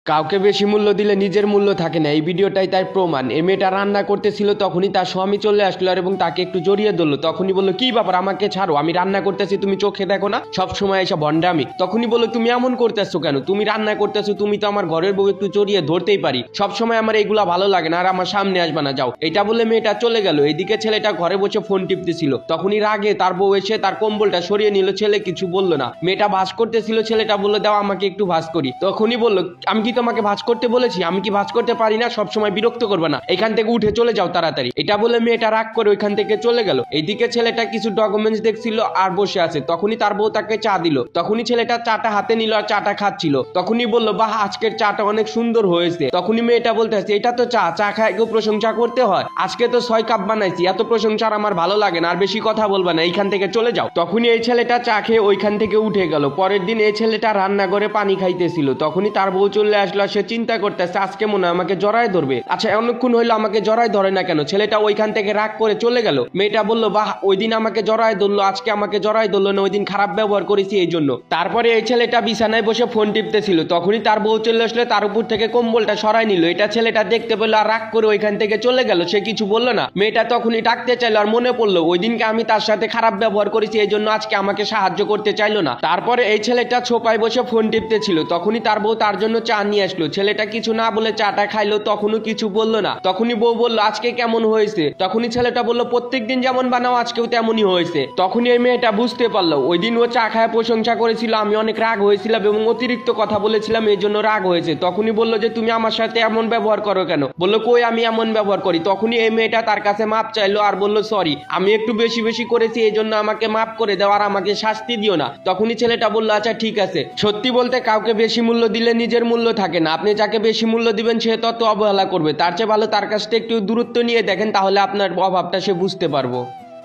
কাউকে বেশি মূল্য দিলে নিজের মূল্য থাকে না, এই ভিডিওটাই তাই প্রমাণ। এই মেয়েটা রান্না করতেছিল, তখনই তার স্বামী চলে আসলো আর এবং তাকে একটু জড়িয়ে ধরলো। তখনই বললো, কি ব্যাপার, আমাকে ছাড়ো, আমি রান্না করতেছি, তুমি চোখে দেখো না, সব সময় এসে ভন্ডামি। তখনই বললো, তুমি এমন করতেছো কেন, তুমি রান্না করতেছো, তুমি তো আমার ঘরের বউ, একটু জড়িয়ে ধরতেই পারি, সব সময় আমার এগুলা ভালো লাগে না, আর আমার সামনে আসবে না, যাও। এটা বলে মেয়েটা চলে গেল। এদিকে ছেলেটা ঘরে বসে ফোন টিপতেছিল। তখনই রাগে তার বউ এসে তার কম্বলটা সরিয়ে নিল। ছেলে কিছু বললো না। মেয়েটা ভাঁজ করতেছিল, ছেলেটা বললো, দাও আমাকে একটু ভাঁজ করি। তখনই বললো, আমি কি তোমাকে ভাঁজ করতে বলেছি? আমি কি ভাঁজ করতে পারি না? সবসময় বিরক্ত করবে না, এখান থেকে উঠে চলে যাও তাড়াতাড়ি। এটা বলে মেয়েটা রাগ করে ওইখান থেকে চলে গেল। এইদিকে ছেলেটা কিছু ডকুমেন্টস দেখছিল আর বসে আছে। তখনই তার বউ তাকে চা দিল। তখনই ছেলেটা চাটা হাতে নিল আর চাটা খাচ্ছিল। তখনই বললো, বাহ, আজকের চাটা অনেক সুন্দর হয়েছে। তখনই মেয়েটা বলতে আছে, এটা তো চা, চা খায় কেউ প্রশংসা করতে হয়? আজকে তো 6 কাপ বানাইছি, এত প্রশংসা আমার ভালো লাগে না, আর বেশি কথা বলবে না, এইখান থেকে চলে যাও। তখনই এই ছেলেটা চা খেয়ে ওইখান থেকে উঠে গেল। পরের দিন এই ছেলেটা রান্না করে পানি খাইতেছিল। তখনই তার বউ চলে আসলো। সে চিন্তা করতেছে, আজকে মনে হয় আমাকে জড়ায় ধরবে। আচ্ছা, অনেকক্ষণ হইলো আমাকে জড়ায় ধরে না কেন? ছেলেটা ওইখান থেকে রাগ করে চলে গেল। মেয়েটা বলল, বাহ, ওই দিন আমাকে জড়ায় ধরলো, আজকে আমাকে জড়ায় ধরলো না, ওই দিন খারাপ ব্যবহার করেছি এই জন্য। তারপরে এই ছেলেটা বিছানায় বসে ফোন টিপতেছিল। তখনই তার বউ চলে আসলে, তার উপর থেকে কম্বলটা সরাই নিল। এটা ছেলেটা দেখতে পেলো আর রাগ করে ওইখান থেকে চলে গেল। সে কিছু বললো না। মেয়েটা তখনই ডাকতে চাইলো আর মনে পড়লো ওই দিনকে আমি তার সাথে খারাপ ব্যবহার করেছি, এই জন্য আজকে আমাকে সাহায্য করতে চাইলো না। তারপরে এই ছেলেটা ছোপায় বসে ফোন টিপতেছিল। তখনই তার বউ তার জন্য চা নিয়ে আসলো। ছেলেটা কিছু না বলে চাটা খাইলো, তখনও কিছু বললো না। তখনই বউ বললো, আজকে কেমন হয়েছে? তখনই ছেলেটা বললো, প্রত্যেকদিন যেমন বানাও আজকেও তেমনই হয়েছে। তখনই এই মেয়েটা বুঝতে পারলো ওই দিন ও চা খায় প্রশংসা করেছিল, আমি অনেক রাগ হয়েছিলাম এবং অতিরিক্ত কথা বলেছিলাম, এই জন্য রাগ হয়েছে। তখনই বললো যে, তুমি আমার সাথে এমন ব্যবহার করো কেন? বললো, কই আমি এমন ব্যবহার করি? তখনই এই মেয়েটা তার কাছে মাপ চাইলো আর বললো, সরি, আমি একটু বেশি বেশি করেছি, এই জন্য আমাকে মাফ করে দাও আর আমাকে শাস্তি দিও না। তখনই ছেলেটা বললো, আচ্ছা ঠিক আছে। সত্যি বলতে কাউকে বেশি মূল্য দিলে নিজের মূল্য থাকে না। আপনি যাকে বেশি মূল্য দিবেন সে তত অবহেলা করবে। তার চেয়ে ভালো তার কাছ থেকে একটু দূরত্ব নিয়ে দেখেন, তাহলে আপনার অভাবটা সে বুঝতে পারবো।